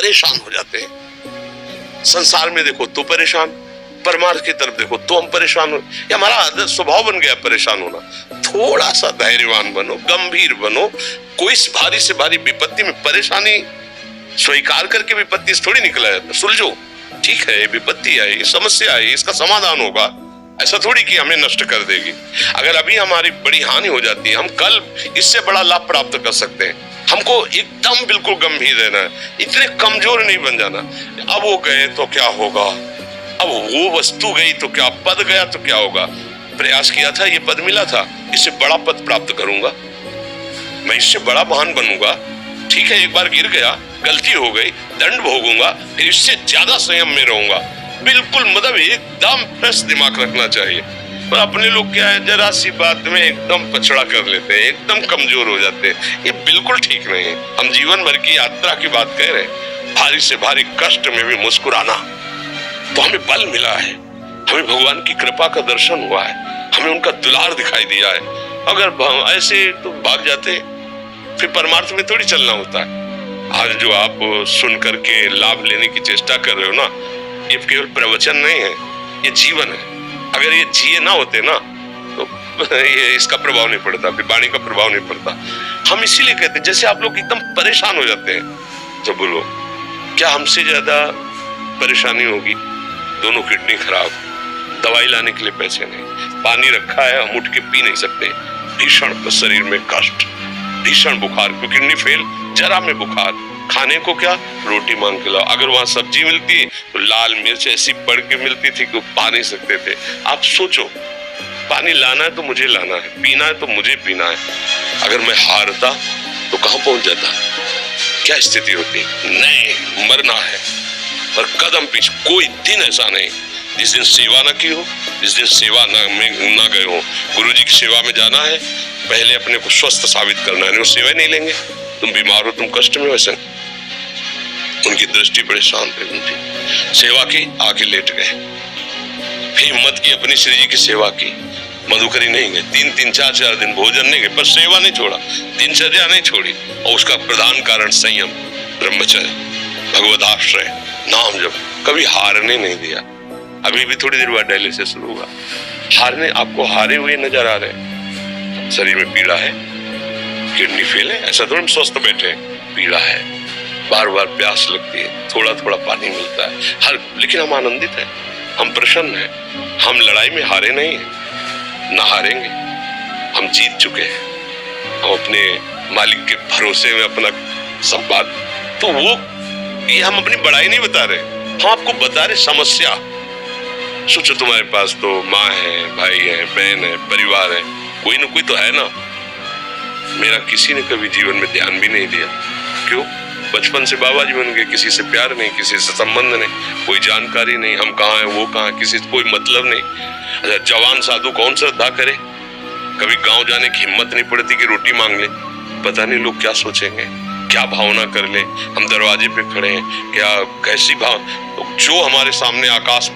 परेशान हो जाते हैं। संसार में देखो तो परेशान, परमार्थ की तरफ देखो तो हम परेशान हो। ये हमारा आदत स्वभाव बन गया परेशान होना। थोड़ा सा धैर्यवान बनो, गंभीर बनो। कोई भारी से भारी विपत्ति में परेशानी स्वीकार करके विपत्ति से थोड़ी निकला जाता। सुलझो, ठीक है, विपत्ति आई, समस्या आई, इसका समाधान होगा। ऐसा थोड़ी कि हमें नष्ट कर देगी। अगर अभी हमारी बड़ी हानि हो जाती है, हम कल इससे बड़ा लाभ प्राप्त कर सकते हैं। हमको एकदम बिल्कुल गंभीर रहना है, इतने कमजोर नहीं बन जाना। अब वो गए तो क्या होगा, अब वो वस्तु गई तो क्या, पद गया तो क्या होगा। प्रयास किया था, ये पद मिला था, इससे बड़ा पद प्राप्त करूंगा, मैं इससे बड़ा महान बनूंगा। ठीक है, एक बार गिर गया, गलती हो गई, दंड भोगूंगा, फिर इससे ज्यादा संयम में रहूंगा। बिल्कुल मतलब एकदम फ्रेश दिमाग रखना चाहिए। पर अपने लोग क्या है, जरा सी बात में एकदम पछड़ा कर लेते हैं, एकदम कमजोर हो जाते हैं। ये बिल्कुल ठीक नहीं है। हम जीवन भर की यात्रा की बात कह रहे हैं, भारी से भारी कष्ट में भी मुस्कुराना, तो हमें बल मिला है, हमें भगवान की कृपा का दर्शन हुआ है, हमें उनका दुलार दिखाई दिया है। अगर ऐसे तो भाग जाते, फिर परमार्थ में थोड़ी चलना होता है। आज जो आप सुन करके लाभ लेने की चेष्टा कर रहे हो ना, ये केवल प्रवचन नहीं है, ये जीवन है। अगर ये जिए ना होते ना तो ये इसका प्रभाव नहीं पड़ता, फिर वाणी का प्रभाव नहीं पड़ता। हम इसीलिए कहते हैं, जैसे आप लोग एकदम परेशान हो जाते हैं जब बोलो, क्या हमसे ज्यादा परेशानी होगी? दोनों किडनी खराब, दवाई लाने के लिए पैसे नहीं, पानी रखा है हम उठ के पी नहीं सकते, भीषण शरीर में कष्ट, भीषण बुखार, क्योंकि किडनी फेल, जरा में बुखार, खाने को क्या, रोटी मांग के लाओ। अगर वहां सब्जी मिलती है तो लाल मिर्च ऐसी पड़ के मिलती थी कि पा नहीं सकते थे। आप सोचो, पानी लाना है तो मुझे लाना है, पीना है तो मुझे पीना है। अगर मैं हारता तो कहां पहुंच जाता, क्या स्थिति होती? नहीं, मरना है, पर कदम पीछे। कोई दिन ऐसा नहीं जिस दिन सेवा न की हो, जिस दिन सेवा न गए हो। गुरु जी की सेवा में जाना है, पहले अपने को स्वस्थ साबित करना है। वो सेवा नहीं लेंगे, तुम बीमार हो, तुम कष्ट में हो, ऐसा। उनकी दृष्टि बड़े शांत है, उनकी सेवा की, आके लेट गए। फिर हिम्मत की, अपनी श्री जी की सेवा की, मधुकरी नहीं गए, 3-3, 4-4 दिन भोजन नहीं गए, पर सेवा नहीं छोड़ा, दिनचर्या नहीं छोड़ी। और उसका प्रधान कारण संयम, ब्रह्मचर्य, भगवदाश्रय, नाम जप, कभी हारने नहीं दिया। अभी भी थोड़ी देर बाद डायलिसिस शुरू हुआ, हारने, आपको हारे हुए नजर आ रहे। शरीर में पीड़ा है, किडनी फेल है, ऐसा थोड़ा स्वस्थ बैठे हैं, पीड़ा है, बार बार प्यास लगती है, थोड़ा थोड़ा पानी मिलता है, लेकिन हम आनंदित हैं, हम प्रसन्न हैं। हम लड़ाई में हारे नहीं हैं, ना हारेंगे, हम जीत चुके हैं। हम अपने मालिक के भरोसे में अपना संपाद, तो वो ये हम अपनी बड़ाई नहीं बता रहे, हम आपको बता रहे समस्या। सोचो, तुम्हारे पास तो माँ है, भाई है, बहन है, परिवार है, कोई ना कोई तो है ना। मेरा किसी ने कभी जीवन में ध्यान भी नहीं दिया। क्यों? बचपन से बाबा जी बन गए, किसी से प्यार नहीं, किसी से संबंध नहीं, कोई जानकारी नहीं, हम कहाँ हैं, वो कहाँ, किसी से कोई मतलब नहीं। अच्छा, जवान साधु कौन श्रद्धा करे? कभी गांव जाने की हिम्मत नहीं पड़ती कि रोटी मांग ले। पता नहीं लोग क्या सोचेंगे, क्या भावना कर ले। हम दरवाजे पे खड़े हैं, क्या कैसी भाव, जो हमारे सामने आकाश